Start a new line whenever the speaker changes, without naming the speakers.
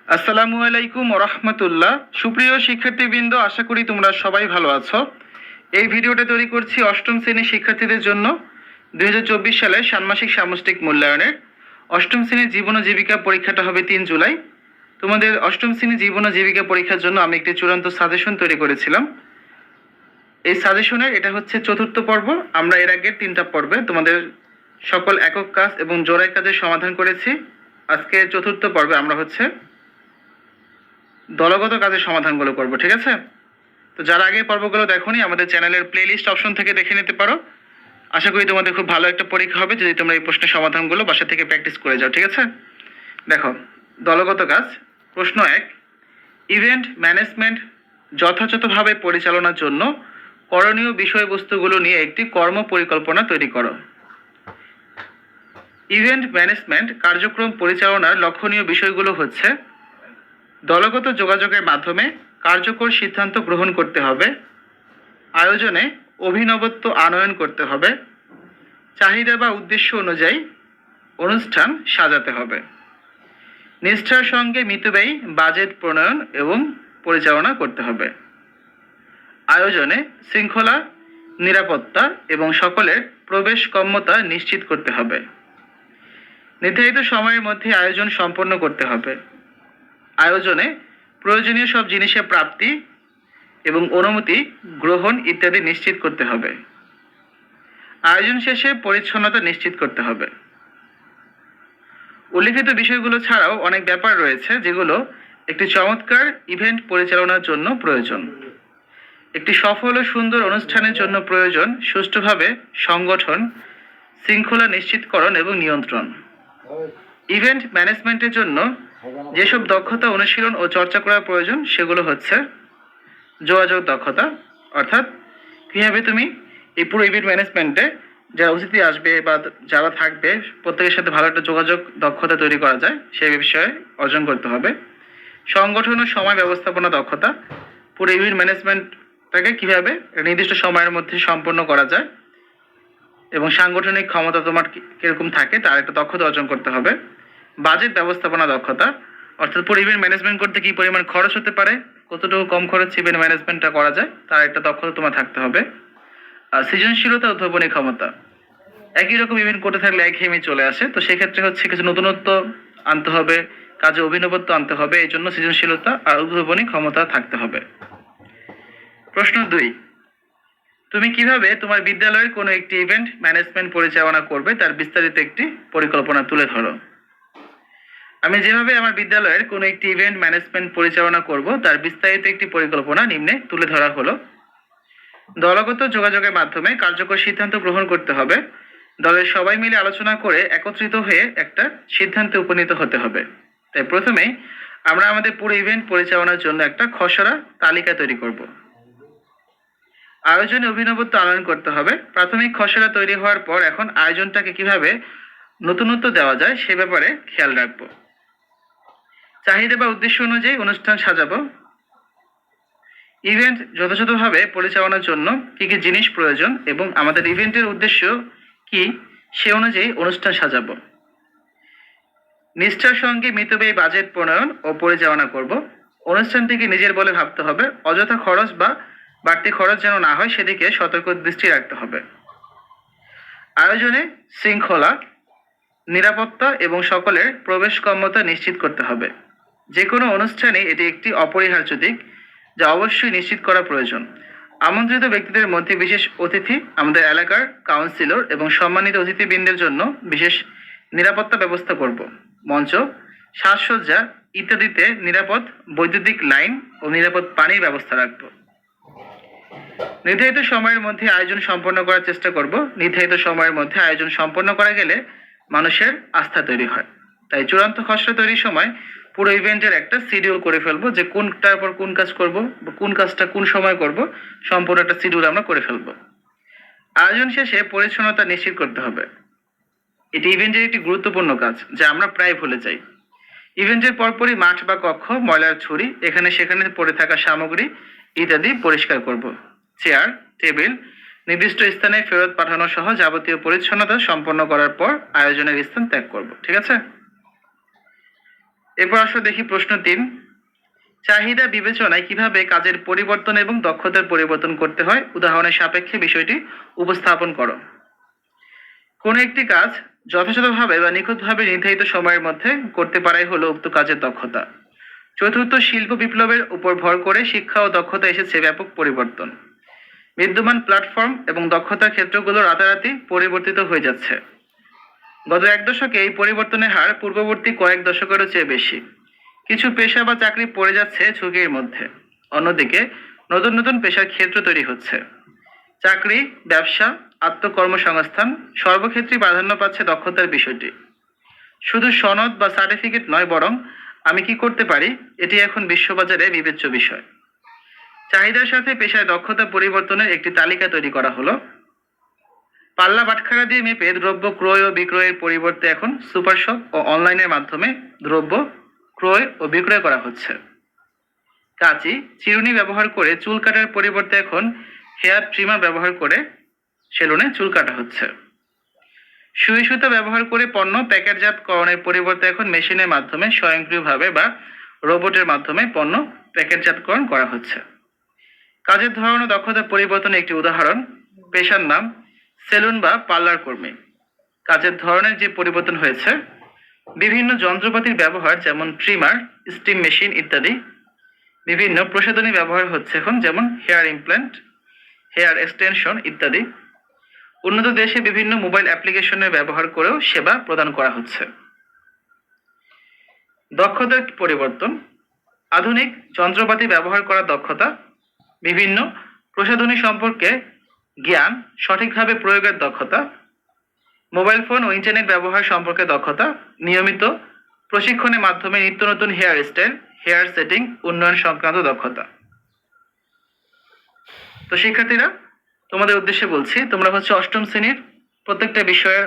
আসসালামু আলাইকুম রহমতুল্লাহ। সুপ্রিয় শিক্ষার্থীবৃন্দ, আশা করি তোমরা সবাই ভালো আছো। এই ভিডিওটা তৈরি করছি অষ্টম শ্রেণীর শিক্ষার্থীদের জন্য। 2024 সালে ষান্মাসিক সামষ্টিক মূল্যায়নের অষ্টম শ্রেণীর জীবন ও জীবিকা পরীক্ষাটা হবে 3 জুলাই। তোমাদের অষ্টম শ্রেণীর জীবন ও জীবিকা পরীক্ষার জন্য আমি একটি চূড়ান্ত সাজেশন তৈরি করেছিলাম। এই সাজেশনের এটা হচ্ছে চতুর্থ পর্ব। আমরা এর আগের 3টা পর্বে তোমাদের সকল একক কাজ এবং জোড়াই কাজের সমাধান করেছি। আজকে চতুর্থ পর্বে আমরা হচ্ছে দলগত কাজের সমাধানগুলো করব, ঠিক আছে? তো যারা আগের পর্বগুলো দেখোনি, আমাদের চ্যানেলের প্লেলিস্ট অপশন থেকে দেখে নিতে পারো। আশা করি তোমাদের খুব ভালো একটা পরীক্ষা হবে যদি তোমরা এই প্রশ্নের সমাধানগুলো বাসা থেকে প্র্যাকটিস করে যাও, ঠিক আছে? দেখো, দলগত কাজ। প্রশ্ন 1, ইভেন্ট ম্যানেজমেন্ট যথাযথভাবে পরিচালনার জন্য করণীয় বিষয়বস্তুগুলো নিয়ে একটি কর্ম পরিকল্পনা তৈরি করো। ইভেন্ট ম্যানেজমেন্ট কার্যক্রম পরিচালনার লক্ষণীয় বিষয়গুলো হচ্ছে: দলগত যোগাযোগের মাধ্যমে কার্যকর সিদ্ধান্ত গ্রহণ করতে হবে, আয়োজনে অভিনবত্ব আনয়ন করতে হবে, চাহিদা বা উদ্দেশ্য অনুযায়ী অনুষ্ঠান সাজাতে হবে, নিষ্ঠার সঙ্গে মিতব্যয়ী বাজেট প্রণয়ন এবং পরিচালনা করতে হবে, আয়োজনে শৃঙ্খলা, নিরাপত্তা এবং সকলের প্রবেশগম্যতা নিশ্চিত করতে হবে, নির্ধারিত সময়ের মধ্যে আয়োজন সম্পন্ন করতে হবে, আয়োজনে প্রয়োজনীয় সব জিনিসের প্রাপ্তি এবং অনুমতি গ্রহণ ইত্যাদি নিশ্চিত করতে হবে, আয়োজন শেষে পরিচ্ছন্নতা নিশ্চিত করতে হবে। উল্লিখিত বিষয়গুলো ছাড়াও অনেক ব্যাপার রয়েছে যেগুলো একটি চমৎকার ইভেন্ট পরিচালনার জন্য প্রয়োজন। একটি সফল ও সুন্দর অনুষ্ঠানের জন্য প্রয়োজন সুষ্ঠুভাবে সংগঠন, শৃঙ্খলা নিশ্চিতকরণ এবং নিয়ন্ত্রণ। ইভেন্ট ম্যানেজমেন্টের জন্য যেসব দক্ষতা অনুশীলন ও চর্চা করা প্রয়োজন সেগুলো হচ্ছে: যোগাযোগ দক্ষতা, অর্থাৎ কীভাবে তুমি এই পুরো ইভেন্ট ম্যানেজমেন্টে যারা অতিথি আসবে বা যারা থাকবে প্রত্যেকের সাথে ভালো একটা যোগাযোগ দক্ষতা তৈরি করা যায় সেই বিষয়ে অর্জন করতে হবে। সংগঠন ও সময় ব্যবস্থাপনা দক্ষতা, পুরো ইভেন্ট ম্যানেজমেন্টটাকে কীভাবে নির্দিষ্ট সময়ের মধ্যে সম্পন্ন করা যায় এবং সাংগঠনিক ক্ষমতা তোমার কীরকম থাকে তার একটা দক্ষতা অর্জন করতে হবে। বাজেট ব্যবস্থাপনা দক্ষতা, অর্থাৎ পুরো ইভেন্ট ম্যানেজমেন্ট করতে কী পরিমাণ খরচ হতে পারে, কতটুকু কম খরচ ইভেন্ট ম্যানেজমেন্টটা করা যায় তার একটা দক্ষতা তোমার থাকতে হবে। আর সৃজনশীলতা, উদ্ভাবনী ক্ষমতা, একই রকম ইভেন্ট করতে থাকলে একঘেয়েমি চলে আসে, তো সেক্ষেত্রে হচ্ছে কিছু নতুনত্ব আনতে হবে, কাজে অভিনবত্ব আনতে হবে, এই জন্য সৃজনশীলতা আর উদ্ভাবনী ক্ষমতা থাকতে হবে। প্রশ্ন 2, তুমি কিভাবে তোমার বিদ্যালয়ের কোনো একটি ইভেন্ট ম্যানেজমেন্ট পরিচালনা করবে তার বিস্তারিত একটি পরিকল্পনা তুলে ধরো। আমি যেভাবে আমার বিদ্যালয়ের কোনো একটি ইভেন্ট ম্যানেজমেন্ট পরিচালনা করব তার বিস্তারিত একটি পরিকল্পনা নিম্নে তুলে ধরা হলো। দলগত যোগাযোগের মাধ্যমে কার্যকর সিদ্ধান্ত গ্রহণ করতে হবে। দলের সবাই মিলে আলোচনা করে একত্রিত হয়ে একটা সিদ্ধান্তে উপনীত হতে হবে। তাই প্রথমেই আমরা আমাদের পুরো ইভেন্ট পরিচালনার জন্য একটা খসড়া তালিকা তৈরি করব। আয়োজনে অভিনবত্ব আনয়ন করতে হবে। প্রাথমিক খসড়া তৈরি হওয়ার পর এখন আয়োজনটাকে কিভাবে নতুনত্ব দেওয়া যায় সে ব্যাপারে খেয়াল রাখবো। চাহিদা বা উদ্দেশ্য অনুযায়ী অনুষ্ঠান সাজাবো। ইভেন্ট যথাযথভাবে পরিচালনার জন্য কি কি জিনিস প্রয়োজন এবং আমাদের ইভেন্টের উদ্দেশ্য কি সে অনুযায়ী অনুষ্ঠান সাজাবো। নিষ্ঠার সঙ্গে মিতব্যয়ী বাজেট প্রণয়ন ও পরিচালনা করব। অনুষ্ঠানটিকে নিজের বলে ভাবতে হবে, অযথা খরচ বা বাড়তি খরচ যেন না হয় সেদিকে সতর্ক দৃষ্টি রাখতে হবে। আয়োজনে শৃঙ্খলা, নিরাপত্তা এবং সকলের প্রবেশগম্যতা নিশ্চিত করতে হবে। যে কোনো অনুষ্ঠানে এটি একটি অপরিহার্য দিক যা অবশ্যই নিশ্চিত করা প্রয়োজন। আমন্ত্রিত ব্যক্তিদের মধ্যে বিশেষ অতিথি, আমাদের এলাকার কাউন্সিলর এবং সম্মানিত অতিথিবৃন্দের জন্য বিশেষ নিরাপত্তা ব্যবস্থা করব। মঞ্চ, সাজসজ্জা ইত্যাদিতে নিরাপদ বৈদ্যুতিক লাইন ও নিরাপদ পানির ব্যবস্থা রাখব। নির্ধারিত সময়ের মধ্যে আয়োজন সম্পন্ন করার চেষ্টা করব। নির্ধারিত সময়ের মধ্যে আয়োজন সম্পন্ন করা গেলে মানুষের আস্থা তৈরি হয়। তাই চূড়ান্ত খসড়া তৈরির সময় পুরো ইভেন্টের একটা শিডিউল করে ফেলবো, যে কোনটার পর কোন কাজ করব, কোন কাজটা কোন সময় করব, সম্পূর্ণ একটা শিডিউল আমরা করে ফেলবো। আয়োজন শেষে পরিচ্ছন্নতা নিশ্চিত করতে হবে। এটি ইভেন্টের একটি গুরুত্বপূর্ণ কাজ যা আমরা প্রায় ভুলে যাই। ইভেন্টের পরপরই মাঠ বা কক্ষ, ময়লার ছুরি, এখানে সেখানে পড়ে থাকা সামগ্রী ইত্যাদি পরিষ্কার করব। চেয়ার, টেবিল নির্দিষ্ট স্থানে ফেরত পাঠানো সহ যাবতীয় পরিচ্ছন্নতা সম্পন্ন করার পর আয়োজনের স্থান ত্যাগ করব, ঠিক আছে? এরপর আসলে দেখি প্রশ্ন 3। চাহিদা বিবেচনায় কিভাবে কাজের পরিবর্তন এবং দক্ষতার পরিবর্তন করতে হয় উদাহরণের সাপেক্ষে বিষয়টি উপস্থাপন করো। কোনো একটি কাজ যথাযথভাবে বা নিখুঁতভাবে নির্ধারিত সময়ের মধ্যে করতে পারাই হলো উক্ত কাজের দক্ষতা। চতুর্থ শিল্প বিপ্লবের উপর ভর করে শিক্ষা ও দক্ষতা এসেছে ব্যাপক পরিবর্তন। বিদ্যমান প্ল্যাটফর্ম এবং দক্ষতার ক্ষেত্রগুলো রাতারাতি পরিবর্তিত হয়ে যাচ্ছে। গত এক দশকে এই পরিবর্তনের হার পূর্ববর্তী কয়েক দশকেরও চেয়ে বেশি। কিছু পেশা বা চাকরি পড়ে যাচ্ছে ঝুঁকির মধ্যে, অন্যদিকে নতুন নতুন পেশার ক্ষেত্র তৈরি হচ্ছে। চাকরি, ব্যবসা, আত্মকর্মসংস্থান সর্বক্ষেত্রেই প্রাধান্য পাচ্ছে দক্ষতার বিষয়টি। শুধু সনদ বা সার্টিফিকেট নয়, বরং আমি কি করতে পারি এটি এখন বিশ্ববাজারে বিবেচ্য বিষয়। চাহিদার সাথে পেশায় দক্ষতা পরিবর্তনের একটি তালিকা তৈরি করা হলো। পাল্লা বাটখারা দিয়ে মেপে দ্রব্য ক্রয় ও বিক্রয়ের পরিবর্তে এখন সুপার শপ ও অনলাইনের মাধ্যমে দ্রব্য ক্রয় ও বিক্রয় করা হচ্ছে। কাঁচি, চিরুনি ব্যবহার করে চুল কাটার পরিবর্তে এখন হেয়ার ট্রিমার ব্যবহার করে সেলুনে চুল কাটা হচ্ছে। সুই সুতা ব্যবহার করে পণ্য প্যাকেটজাতকরণের পরিবর্তে এখন মেশিনের মাধ্যমে স্বয়ংক্রিয়ভাবে বা রোবটের মাধ্যমে পণ্য প্যাকেটজাতকরণ করা হচ্ছে। কাজের ধরন ও দক্ষতা পরিবর্তনের একটি উদাহরণ, পেশার নাম সেলুন বা পার্লার কর্মী। কাজের ধরনের যে পরিবর্তন হয়েছে, বিভিন্ন যন্ত্রপাতির ব্যবহার যেমন ট্রিমার, স্টিম মেশিন ইত্যাদি। বিভিন্ন প্রসাধনী ব্যবহার হচ্ছে এখন, যেমন হেয়ার ইমপ্ল্যান্ট, হেয়ার এক্সটেনশন ইত্যাদি। উন্নত দেশে বিভিন্ন মোবাইল অ্যাপ্লিকেশনের ব্যবহার করেও সেবা প্রদান করা হচ্ছে। দক্ষতার পরিবর্তন, আধুনিক যন্ত্রপাতি ব্যবহার করার দক্ষতা, বিভিন্ন প্রসাধনী সম্পর্কে জ্ঞান সঠিকভাবে প্রয়োগের দক্ষতা, মোবাইল ফোন ও ইন্টারনেট ব্যবহার সম্পর্কে দক্ষতা, নিয়মিত প্রশিক্ষণের মাধ্যমে নিত্য নতুন হেয়ার স্টাইল, হেয়ার সেটিং উন্নয়ন সংক্রান্ত দক্ষতা। তো শিক্ষার্থীরা, তোমাদের উদ্দেশ্যে বলছি, তোমরা হচ্ছে অষ্টম শ্রেণীর প্রত্যেকটা বিষয়ের